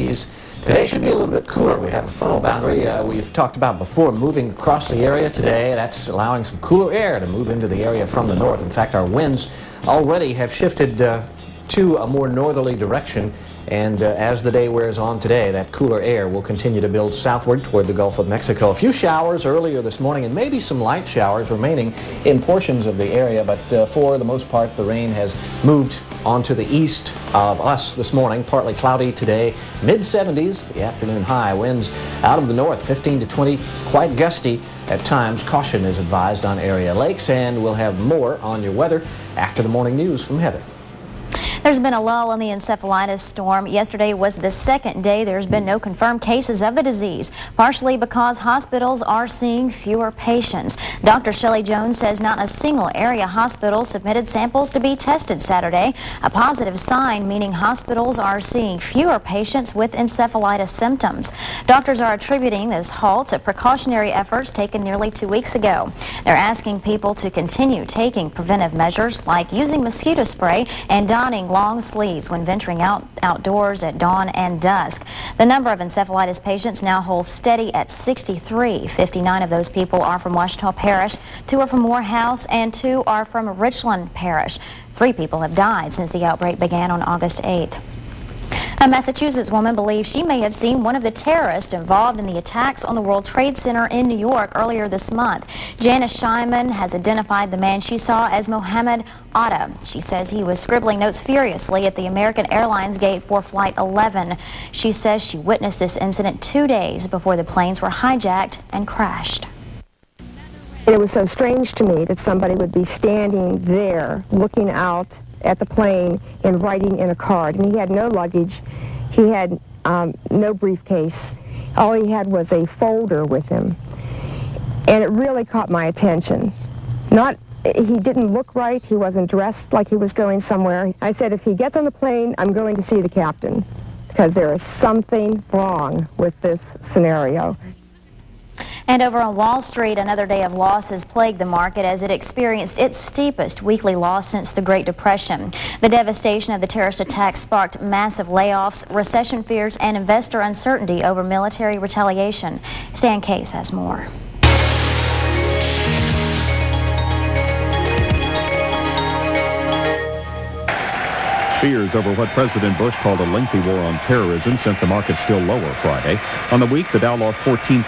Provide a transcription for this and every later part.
mid-70s. Today should be a little bit cooler. We have a frontal boundary we've talked about before moving across the area today. That's allowing some cooler air to move into the area from the north. In fact, our winds already have shifted to a more northerly direction. And as the day wears on today, that cooler air will continue to build southward toward the Gulf of Mexico. A few showers earlier this morning and maybe some light showers remaining in portions of the area, but for the most part, the rain has moved onto the east of us this morning. Partly cloudy today, mid-70s, the afternoon high. Winds out of the north, 15 to 20, quite gusty at times. Caution is advised on area lakes, and we'll have more on your weather after the morning news from Heather. There's been a lull in the encephalitis storm. Yesterday was the second day there's been no confirmed cases of the disease, partially because hospitals are seeing fewer patients. Dr. Shelley Jones says not a single area hospital submitted samples to be tested Saturday, a positive sign, meaning hospitals are seeing fewer patients with encephalitis symptoms. Doctors are attributing this halt to precautionary efforts taken nearly 2 weeks ago. They're asking people to continue taking preventive measures like using mosquito spray and donning long sleeves when venturing outdoors at dawn and dusk. The number of encephalitis patients now holds steady at 63. 59 of those people are from Ouachita Parish, 2 are from Morehouse, and 2 are from Richland Parish. 3 people have died since the outbreak began on August 8th. A Massachusetts woman believes she may have seen one of the terrorists involved in the attacks on the World Trade Center in New York earlier this month. Janice Scheinman has identified the man she saw as Mohammed Atta. She says he was scribbling notes furiously at the American Airlines gate for Flight 11. She says she witnessed this incident 2 days before the planes were hijacked and crashed. It was so strange to me that somebody would be standing there looking out at the plane and writing in a card. And he had no luggage. He had no briefcase. All he had was a folder with him. And it really caught my attention. He didn't look right. He wasn't dressed like he was going somewhere. I said, if he gets on the plane, I'm going to see the captain, because there is something wrong with this scenario. And over on Wall Street, another day of losses plagued the market as it experienced its steepest weekly loss since the Great Depression. The devastation of the terrorist attack sparked massive layoffs, recession fears, and investor uncertainty over military retaliation. Stan Case has more. Fears over what President Bush called a lengthy war on terrorism sent the market still lower Friday. On the week, the Dow lost 14%,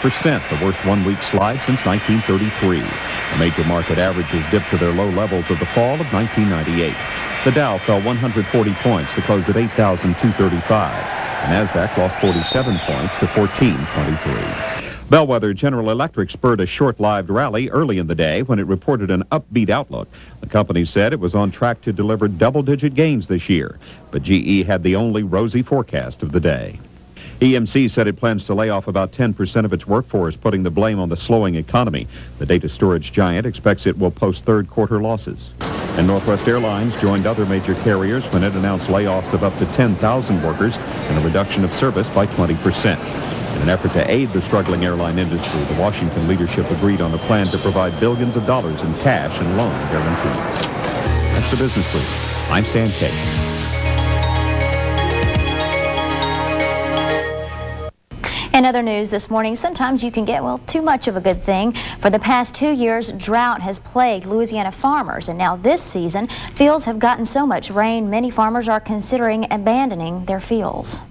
the worst one-week slide since 1933. The major market averages dipped to their low levels of the fall of 1998. The Dow fell 140 points to close at 8,235. The Nasdaq lost 47 points to 1423. Bellwether General Electric spurred a short-lived rally early in the day when it reported an upbeat outlook. The company said it was on track to deliver double-digit gains this year, but GE had the only rosy forecast of the day. EMC said it plans to lay off about 10% of its workforce, putting the blame on the slowing economy. The data storage giant expects it will post third-quarter losses. And Northwest Airlines joined other major carriers when it announced layoffs of up to 10,000 workers and a reduction of service by 20%. In an effort to aid the struggling airline industry, the Washington leadership agreed on a plan to provide billions of dollars in cash and loan guarantees. That's the Business Brief. I'm Stan Case. In other news this morning, sometimes you can get, well, too much of a good thing. For the past 2 years, drought has plagued Louisiana farmers, and now this season, fields have gotten so much rain, many farmers are considering abandoning their fields.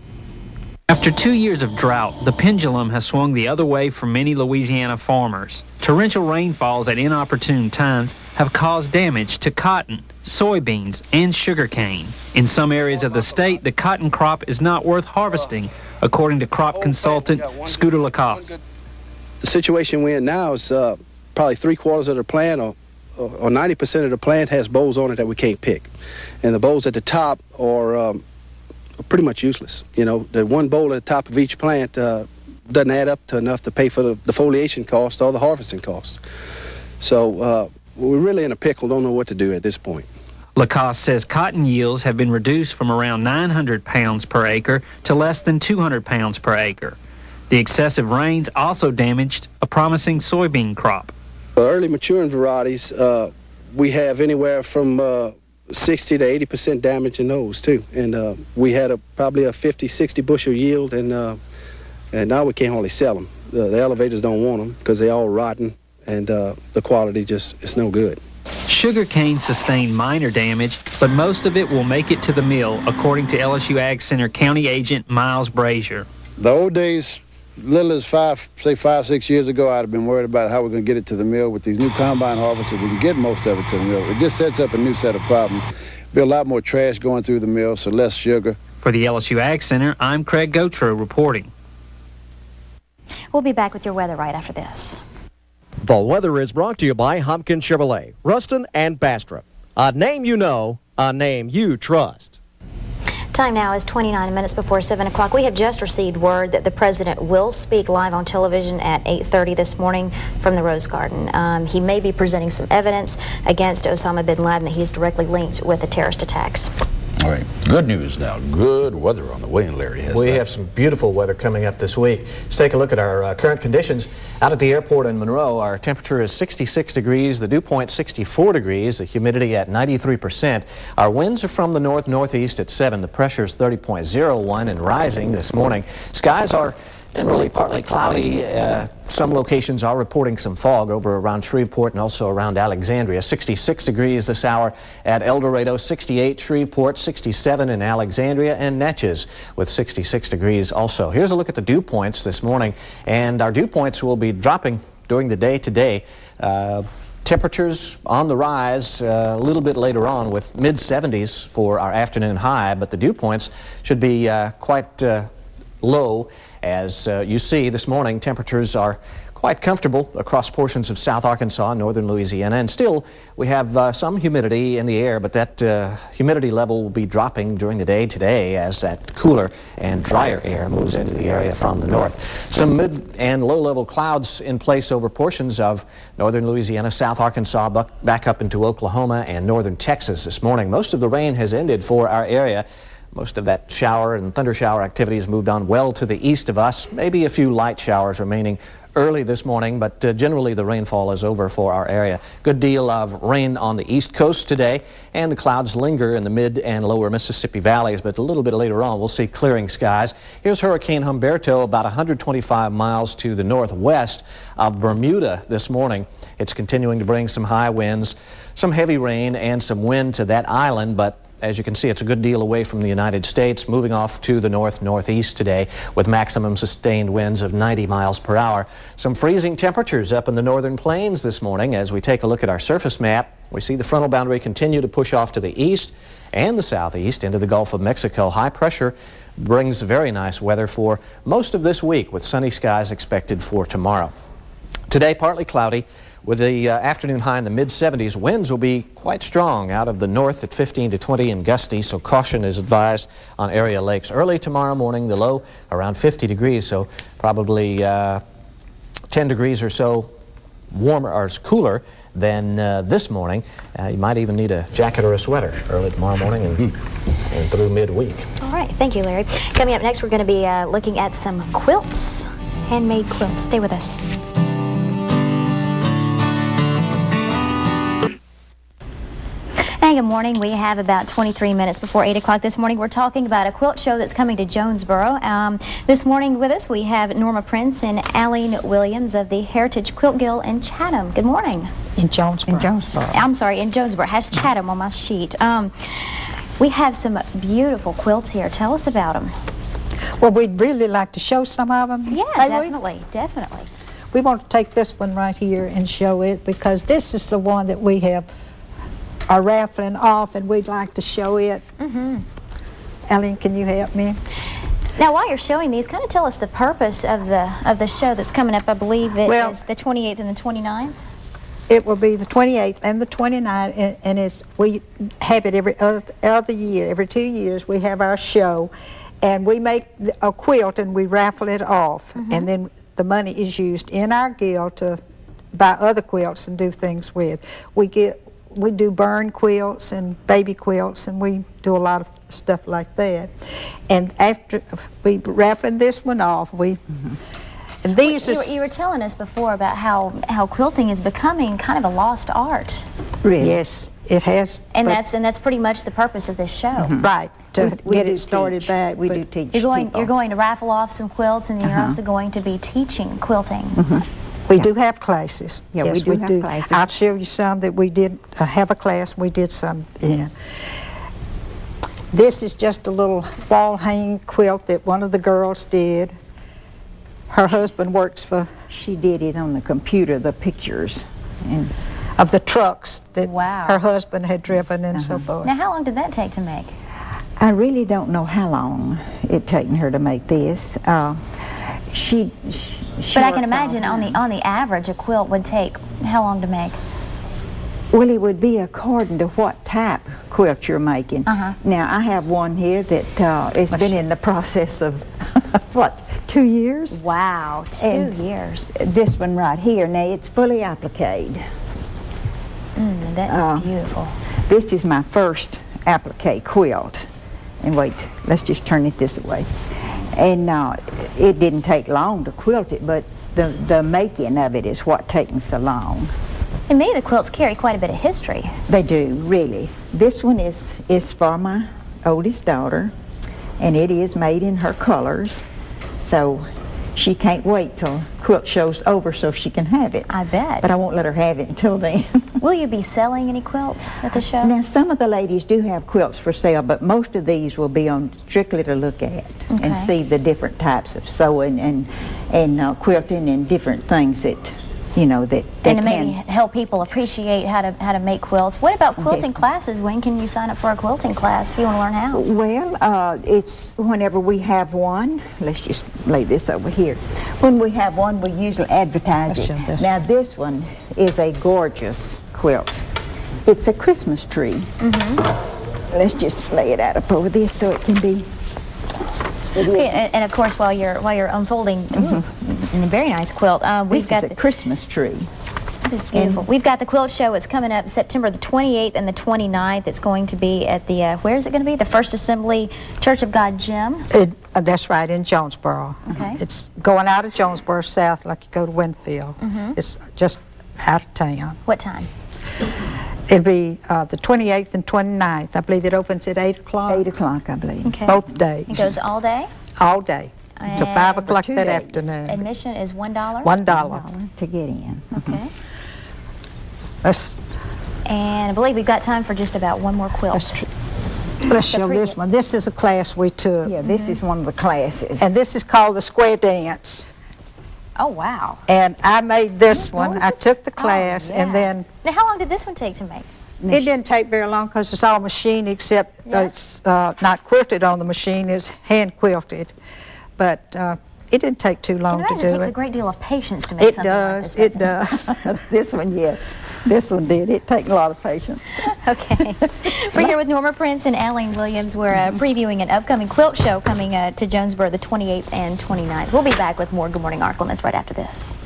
After 2 years of drought, the pendulum has swung the other way for many Louisiana farmers. Torrential rainfalls at inopportune times have caused damage to cotton, soybeans, and sugarcane. In some areas of the state, the cotton crop is not worth harvesting, according to crop consultant Scooter Lacoste. The situation we're in now is probably 3/4 of the plant or 90% of the plant has bolls on it that we can't pick. And the bolls at the top are pretty much useless. You know, the one bowl at the top of each plant doesn't add up to enough to pay for the foliation cost or the harvesting cost. So we're really in a pickle, don't know what to do at this point. Lacoste says cotton yields have been reduced from around 900 pounds per acre to less than 200 pounds per acre. The excessive rains also damaged a promising soybean crop. The early maturing varieties, we have anywhere from 60 to 80% damage in those too. And we had probably a 50, 60 bushel yield, and now we can't hardly sell them. The elevators don't want them because they're all rotten, and the quality it's no good. Sugarcane sustained minor damage, but most of it will make it to the mill, according to LSU Ag Center County Agent Miles Brazier. The old days, little as 6 years ago, I'd have been worried about how we're going to get it to the mill. With these new combine harvesters, we can get most of it to the mill. It just sets up a new set of problems. Be a lot more trash going through the mill, so less sugar. For the LSU Ag Center, I'm Craig Gautreaux reporting. We'll be back with your weather right after this. The weather is brought to you by Hopkins Chevrolet, Ruston and Bastrop. A name you know, a name you trust. Time now is 29 minutes before 7 o'clock. We have just received word that the president will speak live on television at 8:30 this morning from the Rose Garden. He may be presenting some evidence against Osama bin Laden that he is directly linked with the terrorist attacks. All right, good news now. Good weather on the way, and Larry has We have some beautiful weather coming up this week. Let's take a look at our current conditions. Out at the airport in Monroe, our temperature is 66 degrees, the dew point 64 degrees, the humidity at 93%. Our winds are from the north-northeast at 7. The pressure is 30.01 and rising this morning. Skies are generally partly cloudy. Some locations are reporting some fog over around Shreveport and also around Alexandria. 66 degrees this hour at El Dorado, 68 Shreveport, 67 in Alexandria, and Natchez with 66 degrees also. Here's a look at the dew points this morning, and our dew points will be dropping during the day today. Temperatures on the rise a little bit later on with mid-70s for our afternoon high, but the dew points should be quite low. As you see this morning, temperatures are quite comfortable across portions of South Arkansas and northern Louisiana, and still we have some humidity in the air, but that humidity level will be dropping during the day today as that cooler and drier air moves into the area from the north. Some mid and low level clouds in place over portions of northern Louisiana, South Arkansas, back up into Oklahoma and northern Texas this morning. Most of the rain has ended for our area. Most of that shower and thunder shower activity has moved on well to the east of us. Maybe a few light showers remaining early this morning, but generally the rainfall is over for our area. Good deal of rain on the east coast today, and the clouds linger in the mid and lower Mississippi valleys, but a little bit later on we'll see clearing skies. Here's Hurricane Humberto about 125 miles to the northwest of Bermuda this morning. It's continuing to bring some high winds, some heavy rain, and some wind to that island, but as you can see, it's a good deal away from the United States, moving off to the north-northeast today with maximum sustained winds of 90 miles per hour. Some freezing temperatures up in the northern plains this morning. As we take a look at our surface map, we see the frontal boundary continue to push off to the east and the southeast into the Gulf of Mexico. High pressure brings very nice weather for most of this week with sunny skies expected for tomorrow. Today, partly cloudy, with the afternoon high in the mid-70s. Winds will be quite strong out of the north at 15 to 20 and gusty, so caution is advised on area lakes. Early tomorrow morning, the low around 50 degrees, so probably 10 degrees or so warmer or cooler than this morning. You might even need a jacket or a sweater early tomorrow morning and through midweek. All right, thank you, Larry. Coming up next, we're going to be looking at some quilts, handmade quilts. Stay with us. Hey, good morning. We have about 23 minutes before 8 o'clock this morning. We're talking about a quilt show that's coming to Jonesboro. This morning with us we have Norma Prince and Aline Williams of the Heritage Quilt Guild in Chatham. Good morning. In Jonesboro. I'm sorry, in Jonesboro. It has Chatham on my sheet. We have some beautiful quilts here. Tell us about them. Well, we'd really like to show some of them. Yeah, definitely. We want to take this one right here and show it because this is the one that we are raffling off, and we'd like to show it. Aline, can you help me? Now, while you're showing these, kind of tell us the purpose of the show that's coming up. I believe it is the 28th and the 29th. It will be the 28th and the 29th, and we have it every other year. Every 2 years, we have our show, and we make a quilt and we raffle it off, and then the money is used in our guild to buy other quilts and do things with. We do burn quilts and baby quilts, and we do a lot of stuff like that. And after we raffling this one off, and these you were telling us before about how quilting is becoming kind of a lost art. Really? Yes, it has. And that's pretty much the purpose of this show. Right, to We get do it started teach. back. We but do teach You're people. going to raffle off some quilts, and then you're also going to be teaching quilting. We do have classes. Yeah, yes, we do have classes. I'll show you some that we did have a class. We did some in. This is just a little wall hanging quilt that one of the girls did. Her husband works for. She did it on the computer, the pictures. And Of the trucks that Wow. her husband had driven and so forth. Now, how long did that take to make? I really don't know how long it taken her to make this. She But I can works imagine all the time. on the average, a quilt would take how long to make? Well, it would be according to what type quilt you're making. Now, I have one here that has been in the process of, what, 2 years? Wow, 2 And years. This one right here, now it's fully appliqued. That's beautiful. This is my first applique quilt. And wait, let's just turn it this way. And it didn't take long to quilt it, but the making of it is what taking so long. And many of the quilts carry quite a bit of history. They do, really. This one is for my oldest daughter, and it is made in her colors. So she can't wait till quilt show's over so she can have it. I bet. But I won't let her have it until then. Will you be selling any quilts at the show? Now, some of the ladies do have quilts for sale, but most of these will be on strictly to look at Okay. and see the different types of sewing and quilting and different things that, you know, that they And to can. maybe help people appreciate how to make quilts. What about quilting classes? When can you sign up for a quilting class if you want to learn how? Well, it's whenever we have one. Let's just lay this over here. When we have one, we usually advertise Let's it. show this. Now, this one is a gorgeous quilt. It's a Christmas tree. Let's just lay it out up over this so it can be. Okay, and of course, while you're unfolding, a very nice quilt. We've This got is a Christmas tree. That is beautiful. We've got the quilt show. It's coming up September the 28th and the 29th. It's going to be at the, where is it going to be? The First Assembly Church of God Gym. That's right, in Jonesboro. Okay. It's going out of Jonesboro south like you go to Winfield. It's just out of town. What time? It'll be the 28th and 29th. I believe it opens at 8 o'clock. 8 o'clock, I believe. Okay. Both days. It goes all day. All day. Till 5 o'clock For 2 that days. afternoon. Admission is $1. $1. To get in. Okay. Let's And I believe we've got time for just about one more quilt. show this one. This is a class we took. Yeah, this is one of the classes. And this is called the square dance. Oh, wow. And I made this one. I took the class and then Now, how long did this one take to make? it didn't take very long because it's all machine except it's not quilted on the machine. It's hand quilted. But it didn't take too long I to imagine it do takes a it. great deal of patience to make It something like does. this. It doesn't does. This one, yes. This one did. It takes a lot of patience. Okay. We're here with Norma Prince and Aline Williams. We're previewing an upcoming quilt show coming to Jonesboro the 28th and 29th. We'll be back with more Good Morning Arklamas right after this.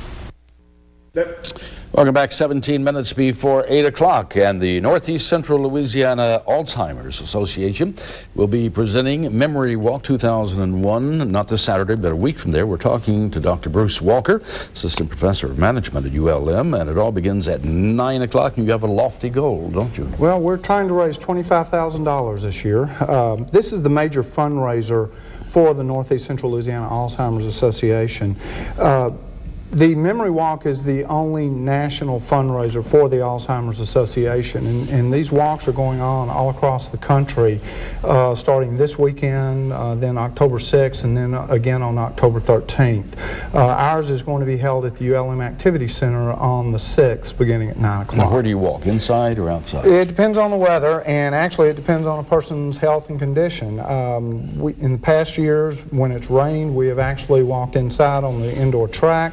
Welcome back. 17 minutes before 8 o'clock, and the Northeast Central Louisiana Alzheimer's Association will be presenting Memory Walk 2001, not this Saturday, but a week from there. We're talking to Dr. Bruce Walker, Assistant Professor of Management at ULM, and it all begins at 9 o'clock, and you have a lofty goal, don't you? Well, we're trying to raise $25,000 this year. This is the major fundraiser for the Northeast Central Louisiana Alzheimer's Association. The Memory Walk is the only national fundraiser for the Alzheimer's Association, and these walks are going on all across the country, starting this weekend, then October 6th, and then again on October 13th. Ours is going to be held at the ULM Activity Center on the 6th, beginning at 9 o'clock. Now, where do you walk, inside or outside? It depends on the weather, and actually it depends on a person's health and condition. In the past years, when it's rained, we have actually walked inside on the indoor track.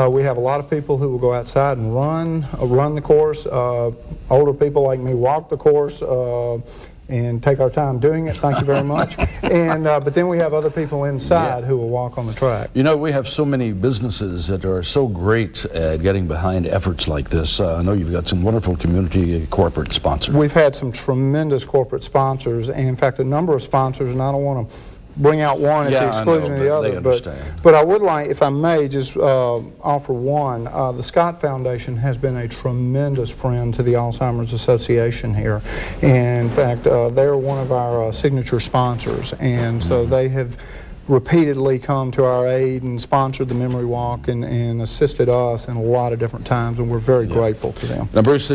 We have a lot of people who will go outside and run the course. Older people like me walk the course and take our time doing it. Thank you very much. And but then we have other people inside who will walk on the track. You know, we have so many businesses that are so great at getting behind efforts like this. I know you've got some wonderful community corporate sponsors. We've had some tremendous corporate sponsors, and in fact a number of sponsors, and I don't want to bring out one at the exclusion of the other. But I would like, if I may, just offer one. The Scott Foundation has been a tremendous friend to the Alzheimer's Association here. And in fact, they're one of our signature sponsors, and so they have repeatedly come to our aid and sponsored the Memory Walk and assisted us in a lot of different times, and we're very grateful to them. Now, Bruce,